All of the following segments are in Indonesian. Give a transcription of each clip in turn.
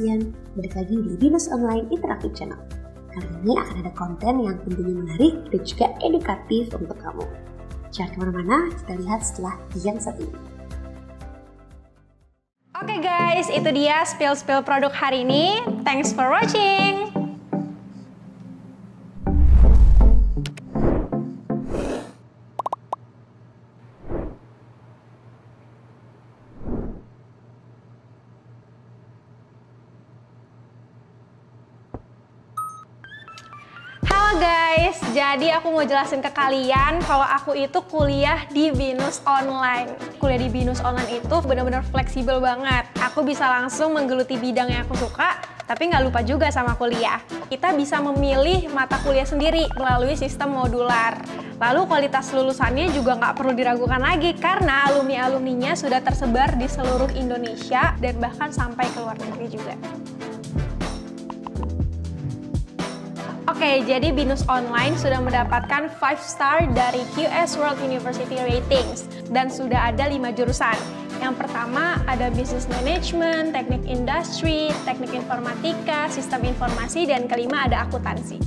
Sebastian, balik lagi di Binus Online Interactive Channel. Kali ini akan ada konten yang tentunya menarik dan juga edukatif untuk kamu. Jangan kemana-mana, kita lihat setelah yang satu ini. Oke guys, itu dia spill produk hari ini. Thanks for watching. Guys, jadi aku mau jelasin ke kalian kalau aku itu kuliah di Binus Online. Kuliah di Binus Online itu benar-benar fleksibel banget. Aku bisa langsung menggeluti bidang yang aku suka, tapi nggak lupa juga sama kuliah. Kita bisa memilih mata kuliah sendiri melalui sistem modular. Lalu kualitas lulusannya juga nggak perlu diragukan lagi karena alumni-alumninya sudah tersebar di seluruh Indonesia dan bahkan sampai ke luar negeri juga. Oke, jadi Binus Online sudah mendapatkan 5-star dari QS World University Ratings dan sudah ada 5 jurusan. Yang pertama ada Business Management, Teknik Industri, Teknik Informatika, Sistem Informasi, dan kelima ada Akuntansi.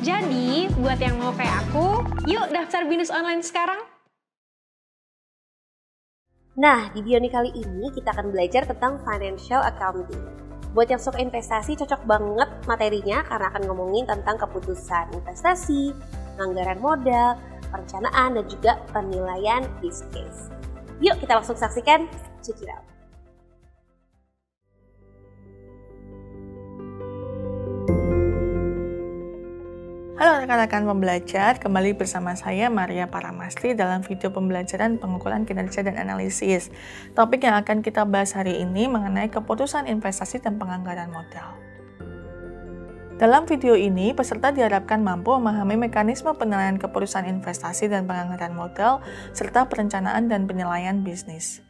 Jadi, buat yang mau kayak aku, yuk daftar Binus Online sekarang. Nah, di video kali ini kita akan belajar tentang Financial Accounting. Buat yang suka investasi cocok banget materinya karena akan ngomongin tentang keputusan investasi, anggaran modal, perencanaan, dan juga penilaian business case. Yuk kita langsung saksikan, check it out. Halo rekan-rekan pembelajar, kembali bersama saya Maria Paramastri dalam video pembelajaran pengukuran kinerja dan analisis. Topik yang akan kita bahas hari ini mengenai keputusan investasi dan penganggaran modal. Dalam video ini, peserta diharapkan mampu memahami mekanisme penilaian keputusan investasi dan penganggaran modal, serta perencanaan dan penilaian bisnis.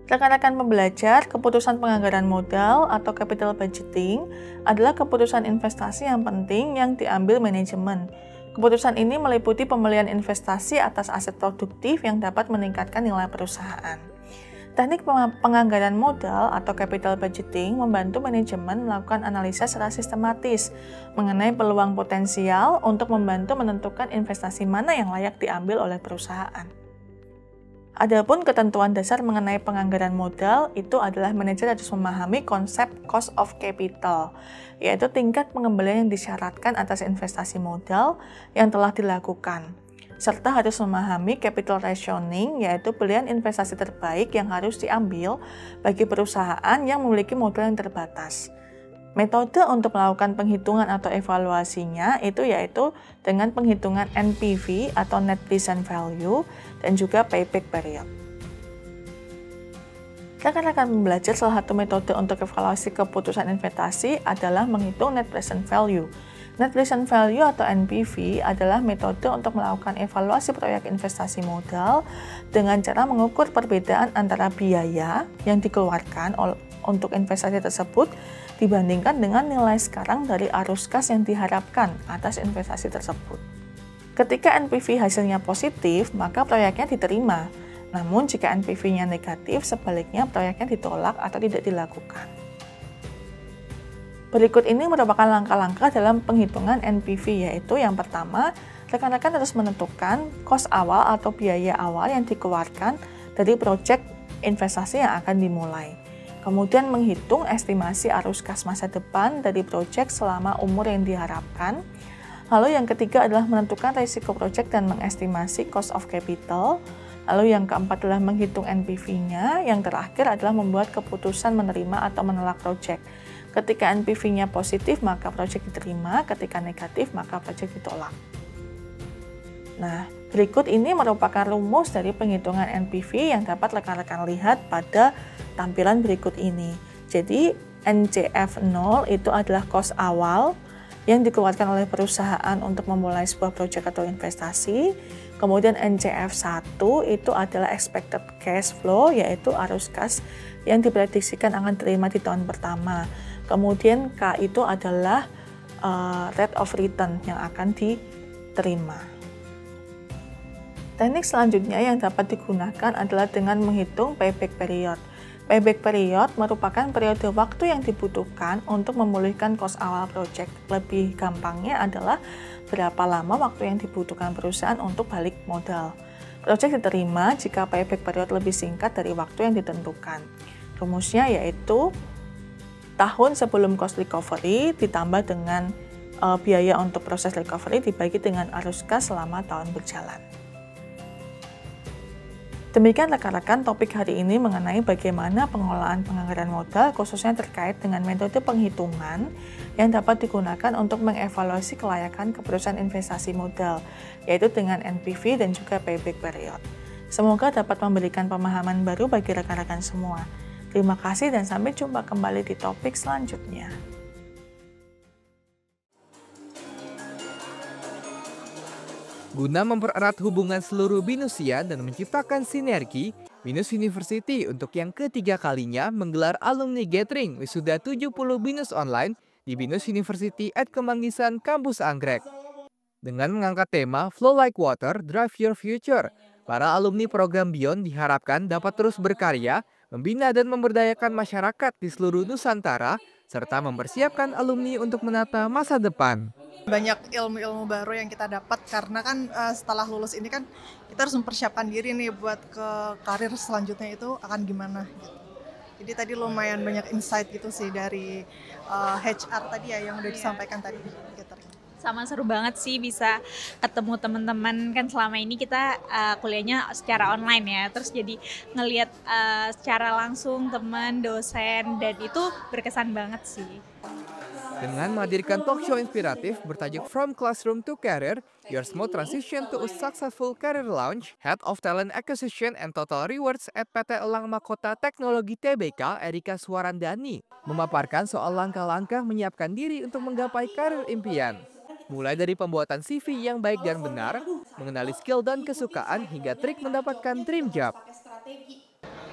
Rekan-rekan pembelajar, keputusan penganggaran modal atau capital budgeting adalah keputusan investasi yang penting yang diambil manajemen. Keputusan ini meliputi pemilihan investasi atas aset produktif yang dapat meningkatkan nilai perusahaan. Teknik penganggaran modal atau capital budgeting membantu manajemen melakukan analisa secara sistematis mengenai peluang potensial untuk membantu menentukan investasi mana yang layak diambil oleh perusahaan. Adapun ketentuan dasar mengenai penganggaran modal itu adalah manajer harus memahami konsep cost of capital, yaitu tingkat pengembalian yang disyaratkan atas investasi modal yang telah dilakukan, serta harus memahami capital rationing, yaitu pilihan investasi terbaik yang harus diambil bagi perusahaan yang memiliki modal yang terbatas. Metode untuk melakukan penghitungan atau evaluasinya itu yaitu dengan penghitungan NPV atau Net Present Value dan juga Payback Period. Rekan-rekan belajar salah satu metode untuk evaluasi keputusan investasi adalah menghitung Net Present Value. Net Present Value atau NPV adalah metode untuk melakukan evaluasi proyek investasi modal dengan cara mengukur perbedaan antara biaya yang dikeluarkan untuk investasi tersebut dibandingkan dengan nilai sekarang dari arus kas yang diharapkan atas investasi tersebut. Ketika NPV hasilnya positif, maka proyeknya diterima. Namun jika NPV-nya negatif, sebaliknya proyeknya ditolak atau tidak dilakukan. Berikut ini merupakan langkah-langkah dalam penghitungan NPV, yaitu yang pertama, rekan-rekan harus menentukan kos awal atau biaya awal yang dikeluarkan dari proyek investasi yang akan dimulai. Kemudian menghitung estimasi arus kas masa depan dari proyek selama umur yang diharapkan. Lalu yang ketiga adalah menentukan risiko proyek dan mengestimasi cost of capital. Lalu yang keempat adalah menghitung NPV-nya. Yang terakhir adalah membuat keputusan menerima atau menolak proyek. Ketika NPV-nya positif, maka proyek diterima. Ketika negatif, maka proyek ditolak. Nah, berikut ini merupakan rumus dari penghitungan NPV yang dapat rekan-rekan lihat pada tampilan berikut ini. Jadi, NCF0 itu adalah kos awal yang dikeluarkan oleh perusahaan untuk memulai sebuah proyek atau investasi. Kemudian NCF1 itu adalah expected cash flow, yaitu arus kas yang diprediksikan akan diterima di tahun pertama. Kemudian K itu adalah rate of return yang akan diterima. Teknik selanjutnya yang dapat digunakan adalah dengan menghitung payback period. Payback period merupakan periode waktu yang dibutuhkan untuk memulihkan kos awal project. Lebih gampangnya adalah berapa lama waktu yang dibutuhkan perusahaan untuk balik modal. Project diterima jika payback period lebih singkat dari waktu yang ditentukan. Rumusnya yaitu tahun sebelum cost recovery ditambah dengan biaya untuk proses recovery dibagi dengan arus kas selama tahun berjalan. Demikian rekan-rekan topik hari ini mengenai bagaimana pengelolaan penganggaran modal khususnya terkait dengan metode penghitungan yang dapat digunakan untuk mengevaluasi kelayakan keputusan investasi modal, yaitu dengan NPV dan juga payback period. Semoga dapat memberikan pemahaman baru bagi rekan-rekan semua. Terima kasih dan sampai jumpa kembali di topik selanjutnya. Guna mempererat hubungan seluruh Binusia dan menciptakan sinergi, Binus University untuk yang ketiga kalinya menggelar Alumni Gathering Wisuda 70 Binus Online di Binus University at Kemanggisan, Kampus Anggrek. Dengan mengangkat tema Flow Like Water, Drive Your Future, para alumni program Beyond diharapkan dapat terus berkarya, membina dan memberdayakan masyarakat di seluruh Nusantara, serta mempersiapkan alumni untuk menata masa depan. Banyak ilmu-ilmu baru yang kita dapat karena kan setelah lulus ini kan kita harus mempersiapkan diri nih buat ke karir selanjutnya itu akan gimana gitu. Jadi tadi lumayan banyak insight gitu sih dari HR tadi ya yang udah disampaikan tadi. Sama seru banget sih bisa ketemu teman-teman, kan selama ini kita kuliahnya secara online ya, terus jadi ngelihat secara langsung teman, dosen, dan itu berkesan banget sih. Dengan menghadirkan talk show inspiratif bertajuk From Classroom to Career, Your Smooth Transition to a Successful Career Launch, Head of Talent Acquisition and Total Rewards at PT Elang Mahkota Teknologi Tbk, Erika Suwarandani, memaparkan soal langkah-langkah menyiapkan diri untuk menggapai karir impian. Mulai dari pembuatan CV yang baik dan benar, mengenali skill dan kesukaan, hingga trik mendapatkan dream job.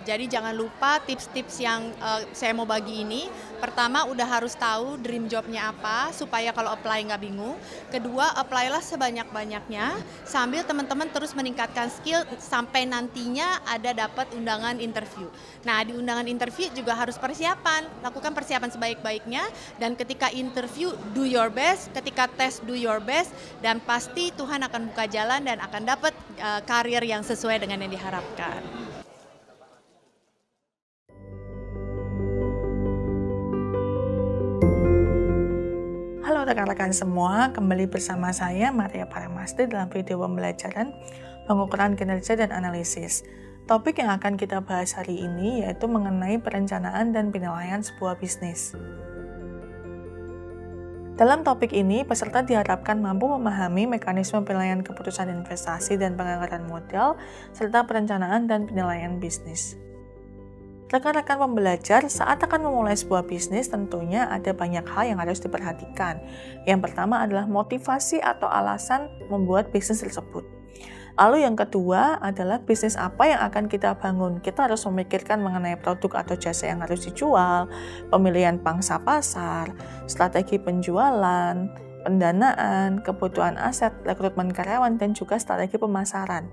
Jadi jangan lupa tips-tips yang saya mau bagi ini. Pertama, udah harus tahu dream jobnya apa, supaya kalau apply nggak bingung. Kedua, apply-lah sebanyak-banyaknya, sambil teman-teman terus meningkatkan skill sampai nantinya ada dapat undangan interview. Nah, di undangan interview juga harus persiapan, lakukan persiapan sebaik-baiknya, dan ketika interview, do your best, ketika tes, do your best, dan pasti Tuhan akan buka jalan dan akan dapat karir yang sesuai dengan yang diharapkan. Halo rekan-rekan semua, kembali bersama saya Maria Paramasti dalam video pembelajaran pengukuran kinerja dan analisis. Topik yang akan kita bahas hari ini yaitu mengenai perencanaan dan penilaian sebuah bisnis. Dalam topik ini, peserta diharapkan mampu memahami mekanisme penilaian keputusan investasi dan penganggaran modal, serta perencanaan dan penilaian bisnis. Rekan-rekan pembelajar, saat akan memulai sebuah bisnis tentunya ada banyak hal yang harus diperhatikan. Yang pertama adalah motivasi atau alasan membuat bisnis tersebut. Lalu yang kedua adalah bisnis apa yang akan kita bangun. Kita harus memikirkan mengenai produk atau jasa yang harus dijual, pemilihan pangsa pasar, strategi penjualan, pendanaan, kebutuhan aset, rekrutmen karyawan, dan juga strategi pemasaran.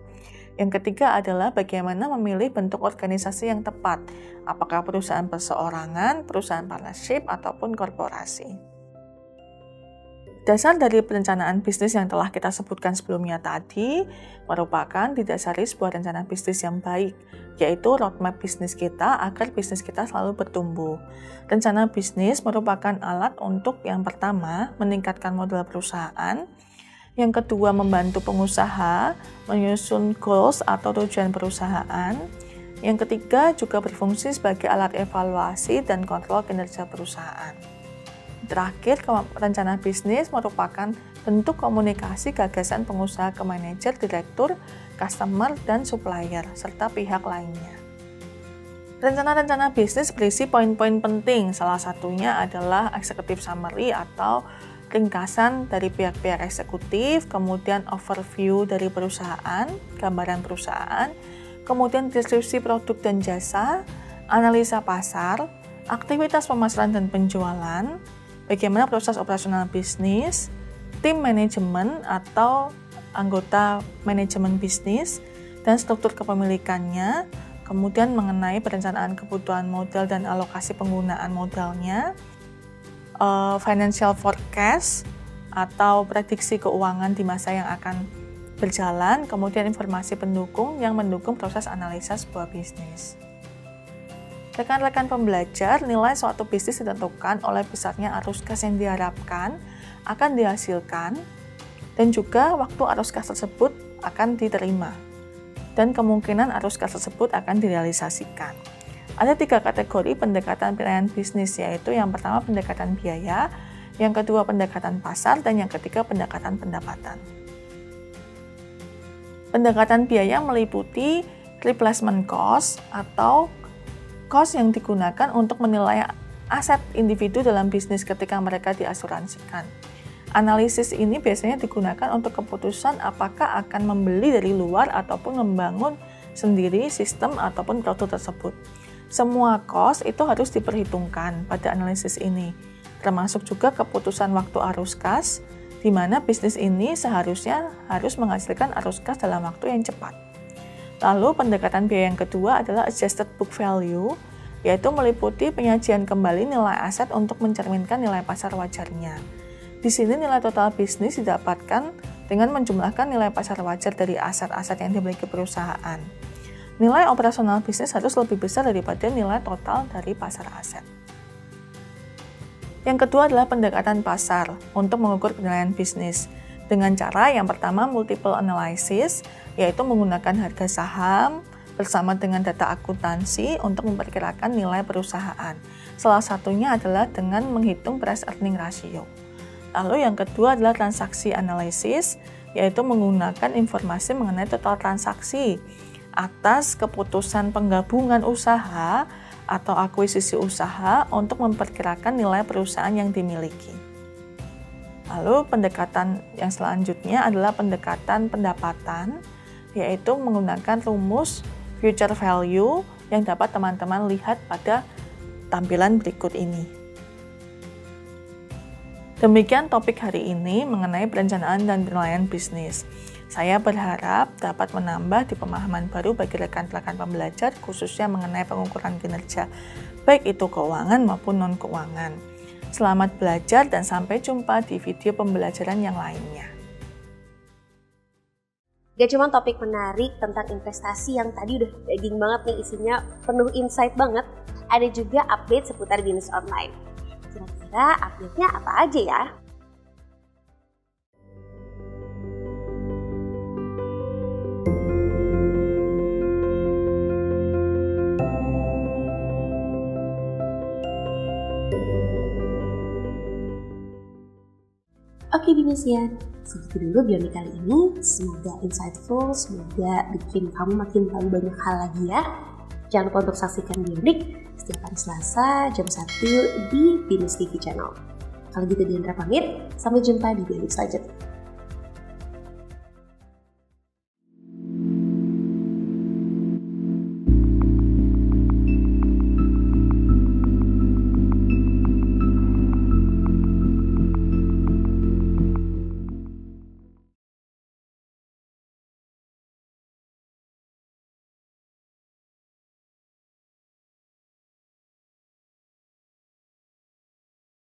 Yang ketiga adalah bagaimana memilih bentuk organisasi yang tepat, apakah perusahaan perseorangan, perusahaan partnership, ataupun korporasi. Dasar dari perencanaan bisnis yang telah kita sebutkan sebelumnya tadi merupakan didasari sebuah rencana bisnis yang baik, yaitu roadmap bisnis kita agar bisnis kita selalu bertumbuh. Rencana bisnis merupakan alat untuk yang pertama meningkatkan modal perusahaan, yang kedua membantu pengusaha menyusun goals atau tujuan perusahaan, yang ketiga juga berfungsi sebagai alat evaluasi dan kontrol kinerja perusahaan. Terakhir, rencana bisnis merupakan bentuk komunikasi gagasan pengusaha ke manajer, direktur, customer, dan supplier, serta pihak lainnya. Rencana-rencana bisnis berisi poin-poin penting, salah satunya adalah executive summary atau ringkasan dari pihak-pihak eksekutif, kemudian overview dari perusahaan, gambaran perusahaan, kemudian deskripsi produk dan jasa, analisa pasar, aktivitas pemasaran dan penjualan, bagaimana proses operasional bisnis, tim manajemen atau anggota manajemen bisnis, dan struktur kepemilikannya, kemudian mengenai perencanaan kebutuhan modal dan alokasi penggunaan modalnya, financial forecast atau prediksi keuangan di masa yang akan berjalan, kemudian informasi pendukung yang mendukung proses analisa sebuah bisnis. Rekan-rekan pembelajar, nilai suatu bisnis ditentukan oleh besarnya arus kas yang diharapkan akan dihasilkan dan juga waktu arus kas tersebut akan diterima dan kemungkinan arus kas tersebut akan direalisasikan. Ada 3 kategori pendekatan penilaian bisnis, yaitu yang pertama pendekatan biaya, yang kedua pendekatan pasar, dan yang ketiga pendekatan pendapatan. Pendekatan biaya meliputi replacement cost atau cost yang digunakan untuk menilai aset individu dalam bisnis ketika mereka diasuransikan. Analisis ini biasanya digunakan untuk keputusan apakah akan membeli dari luar ataupun membangun sendiri sistem ataupun produk tersebut. Semua cost itu harus diperhitungkan pada analisis ini, termasuk juga keputusan waktu arus kas, di mana bisnis ini seharusnya harus menghasilkan arus kas dalam waktu yang cepat. Lalu pendekatan biaya yang kedua adalah adjusted book value, yaitu meliputi penyajian kembali nilai aset untuk mencerminkan nilai pasar wajarnya. Di sini nilai total bisnis didapatkan dengan menjumlahkan nilai pasar wajar dari aset-aset yang dimiliki perusahaan. Nilai operasional bisnis harus lebih besar daripada nilai total dari pasar aset. Yang kedua adalah pendekatan pasar untuk mengukur penilaian bisnis. Dengan cara yang pertama multiple analysis, yaitu menggunakan harga saham bersama dengan data akuntansi untuk memperkirakan nilai perusahaan. Salah satunya adalah dengan menghitung price earning ratio. Lalu yang kedua adalah transaksi analisis, yaitu menggunakan informasi mengenai total transaksi atas keputusan penggabungan usaha atau akuisisi usaha untuk memperkirakan nilai perusahaan yang dimiliki. Lalu pendekatan yang selanjutnya adalah pendekatan pendapatan, yaitu menggunakan rumus future value yang dapat teman-teman lihat pada tampilan berikut ini. Demikian topik hari ini mengenai perencanaan dan penilaian bisnis. Saya berharap dapat menambah di pemahaman baru bagi rekan-rekan pembelajar, khususnya mengenai pengukuran kinerja, baik itu keuangan maupun non-keuangan. Selamat belajar dan sampai jumpa di video pembelajaran yang lainnya. Gak cuma topik menarik tentang investasi yang tadi udah daging banget nih, isinya penuh insight banget, ada juga update seputar Binus Online. Kira-kira update-nya apa aja ya? Oke Binusian, segitu dulu Bionik kali ini. Semoga insightful, semoga bikin kamu makin tahu banyak hal lagi ya. Jangan lupa untuk saksikan Bionik setiap hari Selasa jam 1 di Binus TV Channel. Kalau gitu Diandra pamit, sampai jumpa di Bionik selanjutnya.